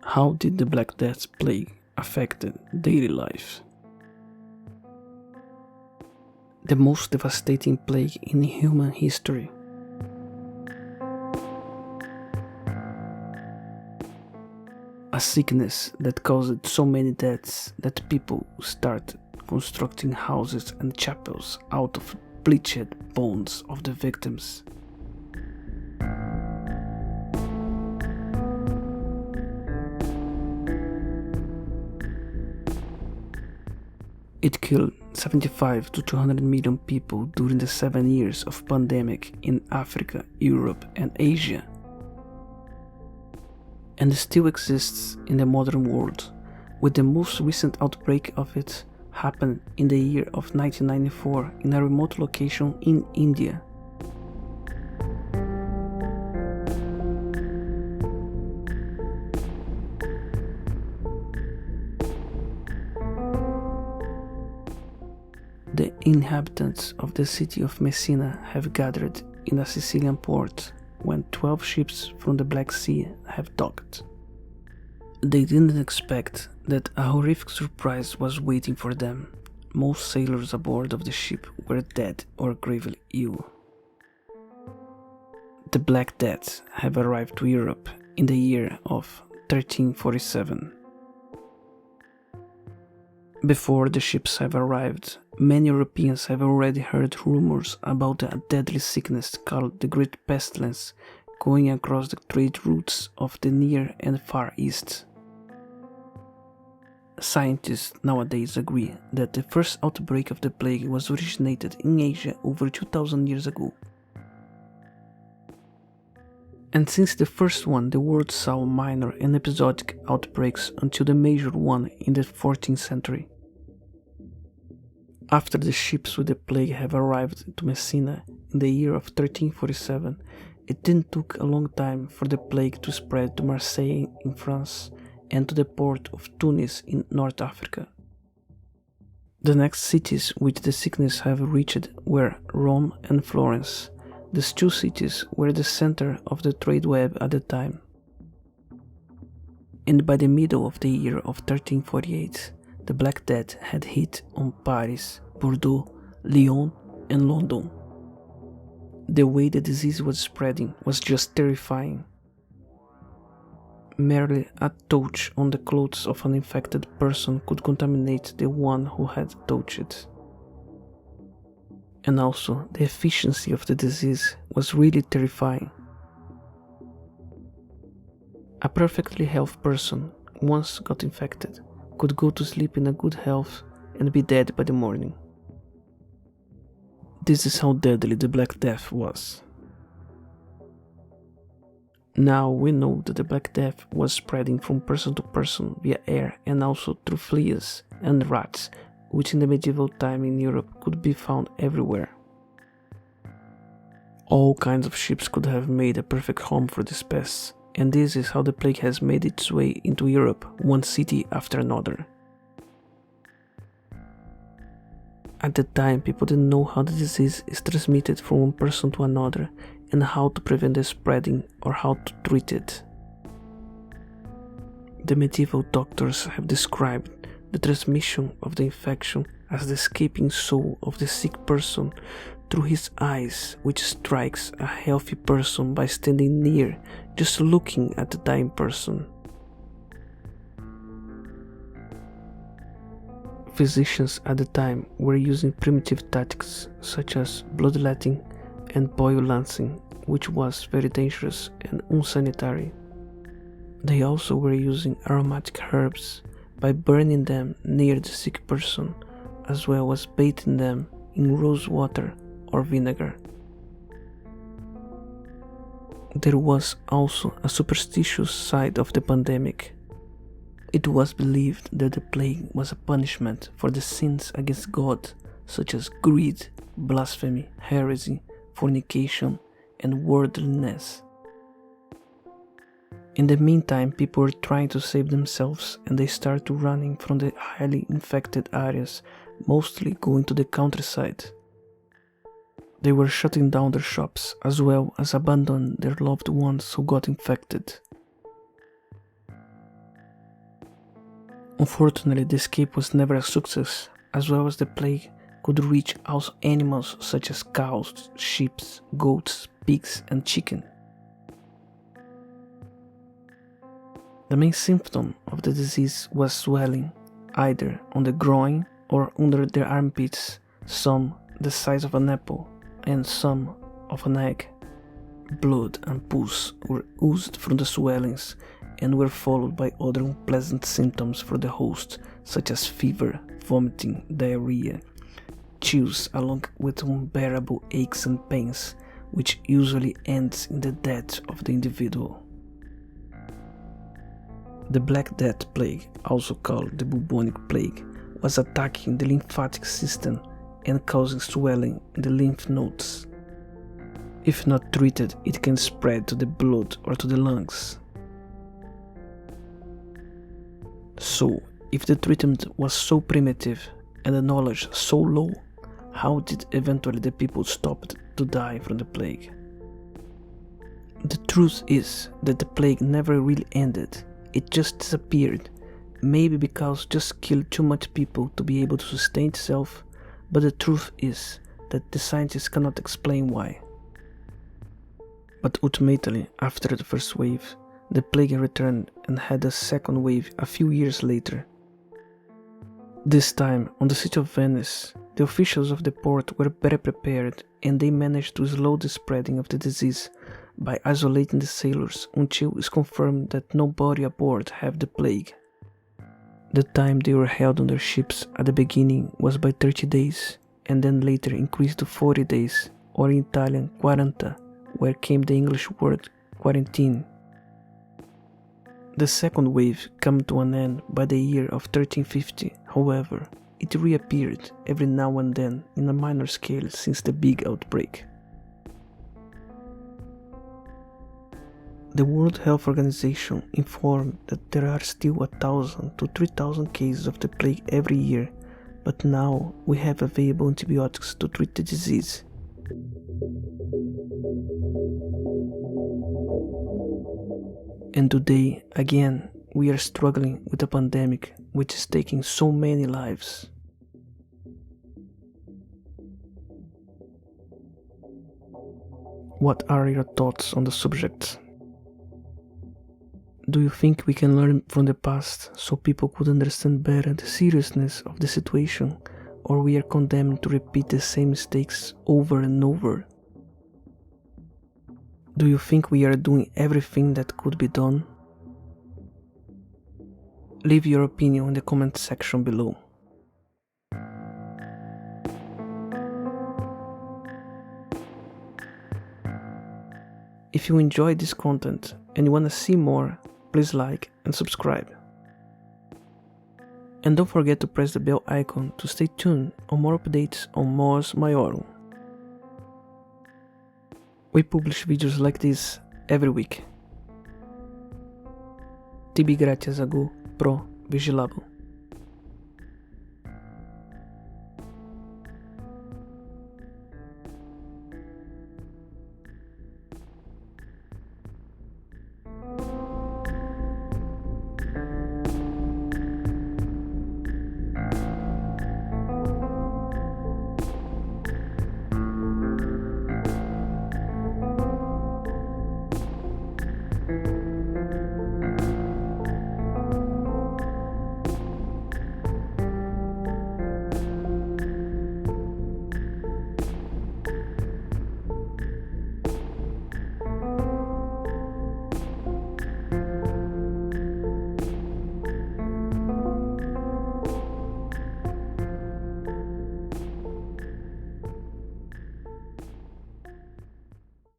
How did the Black Death plague affect daily life? The most devastating plague in human history. A sickness that caused so many deaths that people started constructing houses and chapels out of bleached bones of the victims. It killed 75 to 200 million people during the 7 years of pandemic in Africa, Europe and Asia. And still exists in the modern world, with the most recent outbreak of it happened in the year of 1994 in a remote location in India. The inhabitants of the city of Messina have gathered in a Sicilian port when 12 ships from the Black Sea have docked. They didn't expect that a horrific surprise was waiting for them. Most sailors aboard of the ship were dead or gravely ill. The Black Death have arrived to Europe in the year of 1347. Before the ships have arrived, many Europeans have already heard rumors about a deadly sickness called the Great Pestilence going across the trade routes of the Near and Far East. Scientists nowadays agree that the first outbreak of the plague was originated in Asia over 2000 years ago. And since the first one, the world saw minor and episodic outbreaks until the major one in the 14th century. After the ships with the plague have arrived to Messina in the year of 1347, it then took a long time for the plague to spread to Marseille in France and to the port of Tunis in North Africa. The next cities which the sickness have reached were Rome and Florence. These two cities were the center of the trade web at the time. And by the middle of the year of 1348, the Black Death had hit on Paris, Bordeaux, Lyon and London. The way the disease was spreading was just terrifying. Merely a touch on the clothes of an infected person could contaminate the one who had touched it. And also, the efficiency of the disease was really terrifying. A perfectly healthy person, once got infected, could go to sleep in a good health and be dead by the morning. This is how deadly the Black Death was. Now we know that the Black Death was spreading from person to person via air and also through fleas and rats, which in the medieval time in Europe could be found everywhere. All kinds of ships could have made a perfect home for this pest, and this is how the plague has made its way into Europe, one city after another. At the time, people didn't know how the disease is transmitted from one person to another and how to prevent the spreading or how to treat it. The medieval doctors have described the transmission of the infection as the escaping soul of the sick person through his eyes, which strikes a healthy person by standing near, just looking at the dying person. Physicians at the time were using primitive tactics such as bloodletting and boil lancing, which was very dangerous and unsanitary. They also were using aromatic herbs by burning them near the sick person, as well as bathing them in rose water or vinegar. There was also a superstitious side of the pandemic. It was believed that the plague was a punishment for the sins against God, such as greed, blasphemy, heresy, fornication, and worldliness. In the meantime, people were trying to save themselves and they started running from the highly infected areas, mostly going to the countryside. They were shutting down their shops as well as abandoning their loved ones who got infected. Unfortunately, the escape was never a success, as well as the plague could reach also animals such as cows, sheep, goats, pigs, and chicken. The main symptom of the disease was swelling, either on the groin or under the armpits, some the size of an apple and some of an egg. Blood and pus were oozed from the swellings and were followed by other unpleasant symptoms for the host, such as fever, vomiting, diarrhea, chills, along with unbearable aches and pains, which usually ends in the death of the individual. The Black Death Plague, also called the bubonic plague, was attacking the lymphatic system and causing swelling in the lymph nodes. If not treated, it can spread to the blood or to the lungs. So, if the treatment was so primitive and the knowledge so low, how did eventually the people stop to die from the plague? The truth is that the plague never really ended. It just disappeared, maybe because just killed too much people to be able to sustain itself, but the truth is that the scientists cannot explain why. But ultimately, after the first wave, the plague returned and had a second wave a few years later. This time, on the city of Venice, the officials of the port were better prepared and they managed to slow the spreading of the disease by isolating the sailors until it is confirmed that nobody aboard had the plague. The time they were held on their ships at the beginning was by 30 days and then later increased to 40 days, or in Italian quaranta, where came the English word quarantine. The second wave came to an end by the year of 1350, however, it reappeared every now and then in a minor scale since the big outbreak. The World Health Organization informed that there are still 1,000 to 3,000 cases of the plague every year, but now we have available antibiotics to treat the disease. And today, again, we are struggling with a pandemic which is taking so many lives. What are your thoughts on the subject? Do you think we can learn from the past so people could understand better the seriousness of the situation, or we are condemned to repeat the same mistakes over and over? Do you think we are doing everything that could be done? Leave your opinion in the comment section below. If you enjoyed this content and you want to see more, please like and subscribe. And don't forget to press the bell icon to stay tuned on more updates on Mors Maiorum. We publish videos like this every week. Tibi gratias ago pro vigilabo.